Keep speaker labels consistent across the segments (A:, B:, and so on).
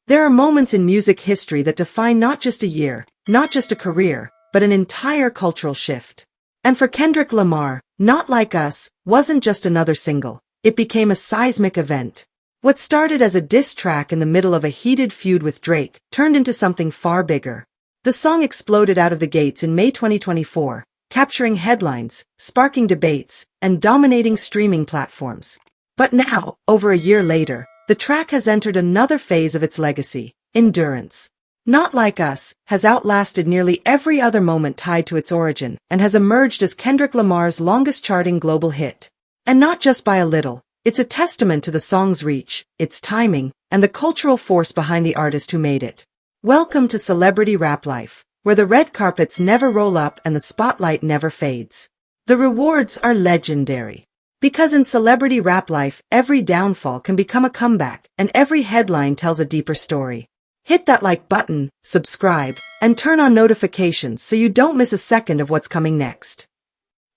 A: There are moments in music history that define not just a year, not just a career, but an entire cultural shift. And for Kendrick Lamar, Not Like Us wasn't just another single. It became a seismic event. What started as a diss track in the middle of a heated feud with Drake turned into something far bigger. The song exploded out of the gates in May 2024, capturing headlines, sparking debates, and dominating streaming platforms. But now, over a year later, the track has entered another phase of its legacy: endurance. Not Like Us has outlasted nearly every other moment tied to its origin and has emerged as Kendrick Lamar's longest-charting global hit. And not just by a little, it's a testament to the song's reach, its timing, and the cultural force behind the artist who made it. Welcome to celebrity rap life, where the red carpets never roll up and the spotlight never fades. The rewards are legendary. Because in celebrity rap life, every downfall can become a comeback, and every headline tells a deeper story. Hit that like button, subscribe, and turn on notifications so you don't miss a second of what's coming next.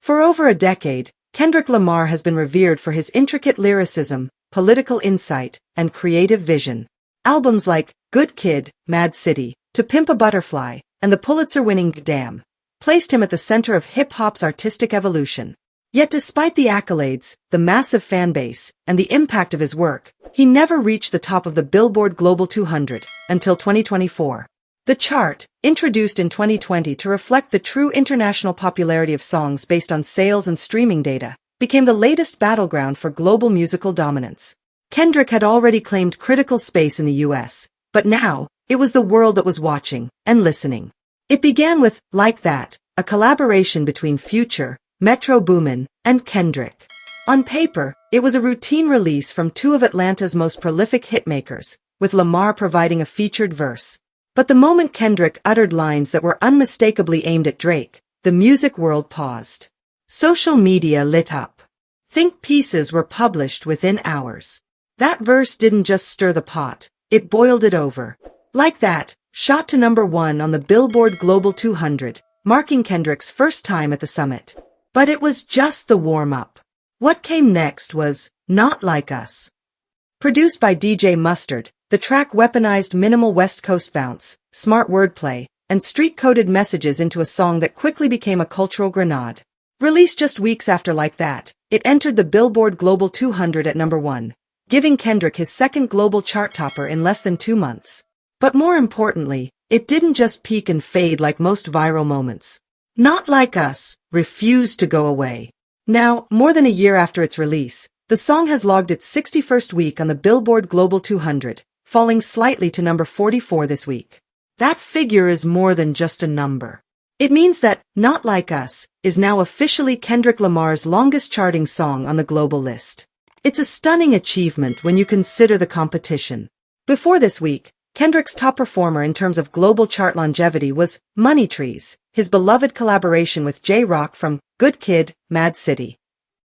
A: For over a decade, Kendrick Lamar has been revered for his intricate lyricism, political insight, and creative vision. Albums like Good Kid, Mad City, To Pimp a Butterfly, and the Pulitzer-winning Damn placed him at the center of hip-hop's artistic evolution. Yet despite the accolades, the massive fan base, and the impact of his work, he never reached the top of the Billboard Global 200 until 2024. The chart, introduced in 2020 to reflect the true international popularity of songs based on sales and streaming data, became the latest battleground for global musical dominance. Kendrick had already claimed critical space in the US, but now, it was the world that was watching and listening. It began with Like That, a collaboration between Future, Metro Boomin, and Kendrick. On paper, it was a routine release from two of Atlanta's most prolific hitmakers, with Lamar providing a featured verse. But the moment Kendrick uttered lines that were unmistakably aimed at Drake, the music world paused. Social media lit up. Think pieces were published within hours. That verse didn't just stir the pot, it boiled it over. Like That shot to #1 on the Billboard Global 200, marking Kendrick's first time at the summit. But it was just the warm-up. What came next was Not Like Us. Produced by DJ Mustard, the track weaponized minimal West Coast bounce, smart wordplay, and street-coded messages into a song that quickly became a cultural grenade. Released just weeks after Like That, it entered the Billboard Global 200 at #1, giving Kendrick his second global chart topper in less than 2 months. But more importantly, it didn't just peak and fade like most viral moments. Not Like Us refused to go away. Now, more than a year after its release, the song has logged its 61st week on the Billboard Global 200, falling slightly to number 44 this week. That figure is more than just a number. It means that Not Like Us is now officially Kendrick Lamar's longest-charting song on the global list. It's a stunning achievement when you consider the competition. Before this week, Kendrick's top performer in terms of global chart longevity was Money Trees, his beloved collaboration with J-Rock from Good Kid, Mad City.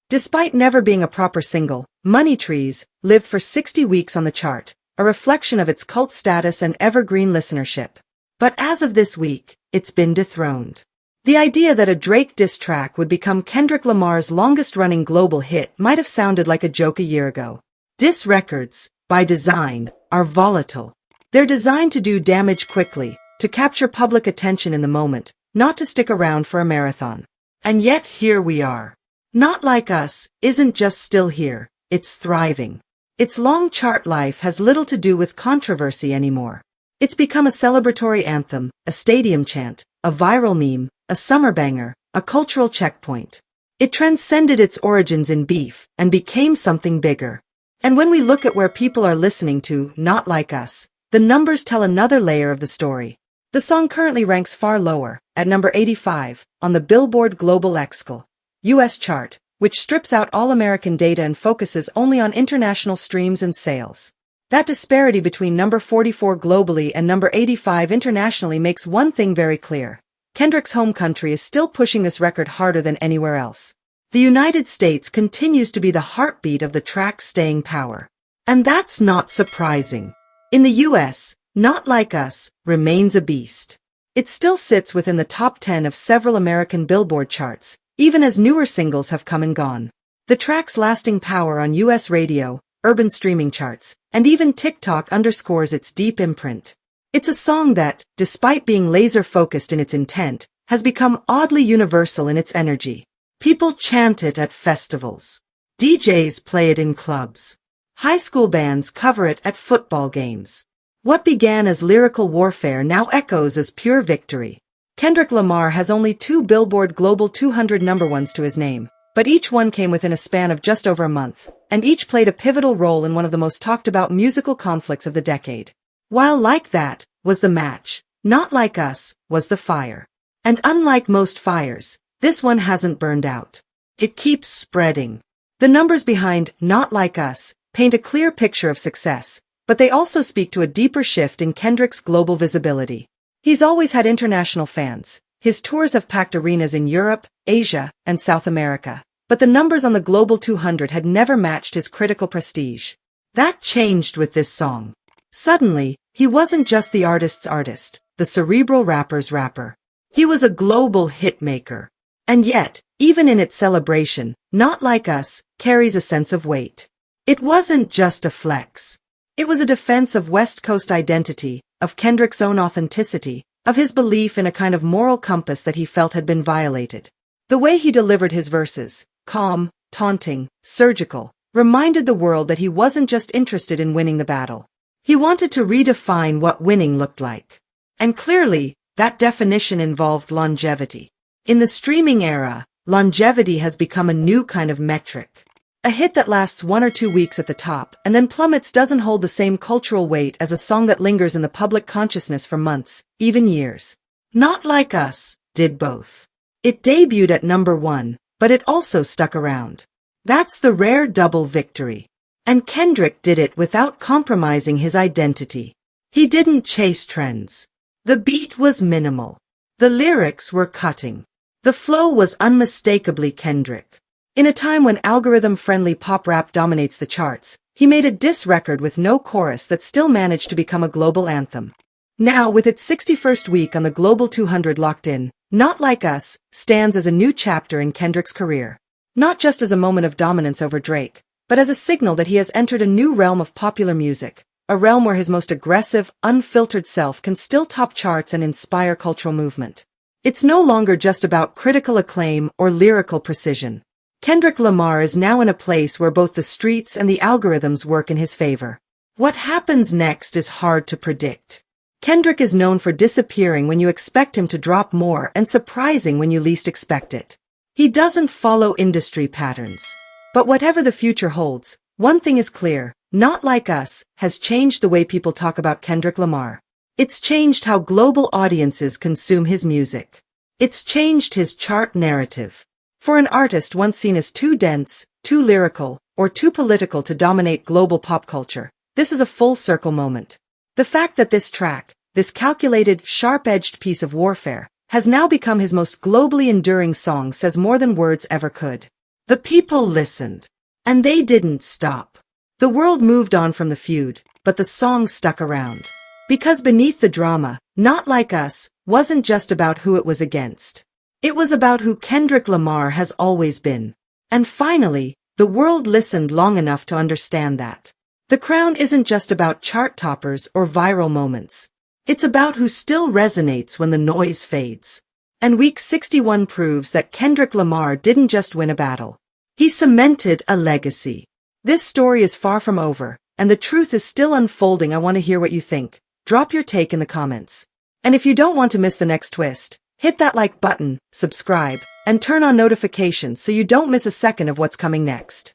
A: Despite never being a proper single, Money Trees lived for 60 weeks on the chart, a reflection of its cult status and evergreen listenership. But as of this week, it's been dethroned. The idea that a Drake diss track would become Kendrick Lamar's longest-running global hit might have sounded like a joke a year ago. Diss records, by design, are volatile. They're designed to do damage quickly, to capture public attention in the moment, not to stick around for a marathon. And yet here we are. Not Like Us isn't just still here, it's thriving. Its long chart life has little to do with controversy anymore. It's become a celebratory anthem, a stadium chant, a viral meme, a summer banger, a cultural checkpoint. It transcended its origins in beef and became something bigger. And when we look at where people are listening to Not Like Us, the numbers tell another layer of the story. The song currently ranks far lower, at number 85, on the Billboard Global XL US chart, which strips out all American data and focuses only on international streams and sales. That disparity between number 44 globally and number 85 internationally makes one thing very clear. Kendrick's home country is still pushing this record harder than anywhere else. The United States continues to be the heartbeat of the track's staying power. And that's not surprising. In the US, Not Like Us remains a beast. It still sits within the top 10 of several American Billboard charts, even as newer singles have come and gone. The track's lasting power on US radio, urban streaming charts, and even TikTok underscores its deep imprint. It's a song that, despite being laser-focused in its intent, has become oddly universal in its energy. People chant it at festivals. DJs play it in clubs. High school bands cover it at football games. What began as lyrical warfare now echoes as pure victory. Kendrick Lamar has only 2 Billboard Global 200 number ones to his name, but each one came within a span of just over a month, and each played a pivotal role in one of the most talked-about musical conflicts of the decade. While Like That was the match, Not Like Us was the fire. And unlike most fires, this one hasn't burned out. It keeps spreading. The numbers behind Not Like Us paint a clear picture of success, but they also speak to a deeper shift in Kendrick's global visibility. He's always had international fans. His tours have packed arenas in Europe, Asia, and South America. But the numbers on the Global 200 had never matched his critical prestige. That changed with this song. Suddenly, he wasn't just the artist's artist, the cerebral rapper's rapper. He was a global hitmaker. And yet, even in its celebration, Not Like Us carries a sense of weight. It wasn't just a flex. It was a defense of West Coast identity, of Kendrick's own authenticity, of his belief in a kind of moral compass that he felt had been violated. The way he delivered his verses, calm, taunting, surgical, reminded the world that he wasn't just interested in winning the battle. He wanted to redefine what winning looked like. And clearly, that definition involved longevity. In the streaming era, longevity has become a new kind of metric. A hit that lasts 1 or 2 weeks at the top and then plummets doesn't hold the same cultural weight as a song that lingers in the public consciousness for months, even years. Not Like Us did both. It debuted at number 1, but it also stuck around. That's the rare double victory. And Kendrick did it without compromising his identity. He didn't chase trends. The beat was minimal. The lyrics were cutting. The flow was unmistakably Kendrick. In a time when algorithm-friendly pop rap dominates the charts, he made a diss record with no chorus that still managed to become a global anthem. Now, with its 61st week on the Global 200 locked in, Not Like Us stands as a new chapter in Kendrick's career. Not just as a moment of dominance over Drake, but as a signal that he has entered a new realm of popular music, a realm where his most aggressive, unfiltered self can still top charts and inspire cultural movement. It's no longer just about critical acclaim or lyrical precision. Kendrick Lamar is now in a place where both the streets and the algorithms work in his favor. What happens next is hard to predict. Kendrick is known for disappearing when you expect him to drop more and surprising when you least expect it. He doesn't follow industry patterns. But whatever the future holds, one thing is clear, Not Like Us has changed the way people talk about Kendrick Lamar. It's changed how global audiences consume his music. It's changed his chart narrative. For an artist once seen as too dense, too lyrical, or too political to dominate global pop culture, this is a full-circle moment. The fact that this track, this calculated, sharp-edged piece of warfare, has now become his most globally enduring song says more than words ever could. The people listened. And they didn't stop. The world moved on from the feud, but the song stuck around. Because beneath the drama, Not Like Us wasn't just about who it was against. It was about who Kendrick Lamar has always been. And finally, the world listened long enough to understand that. The crown isn't just about chart toppers or viral moments. It's about who still resonates when the noise fades. And week 61 proves that Kendrick Lamar didn't just win a battle. He cemented a legacy. This story is far from over, and the truth is still unfolding. I want to hear what you think. Drop your take in the comments. And if you don't want to miss the next twist, hit that like button, subscribe, and turn on notifications so you don't miss a second of what's coming next.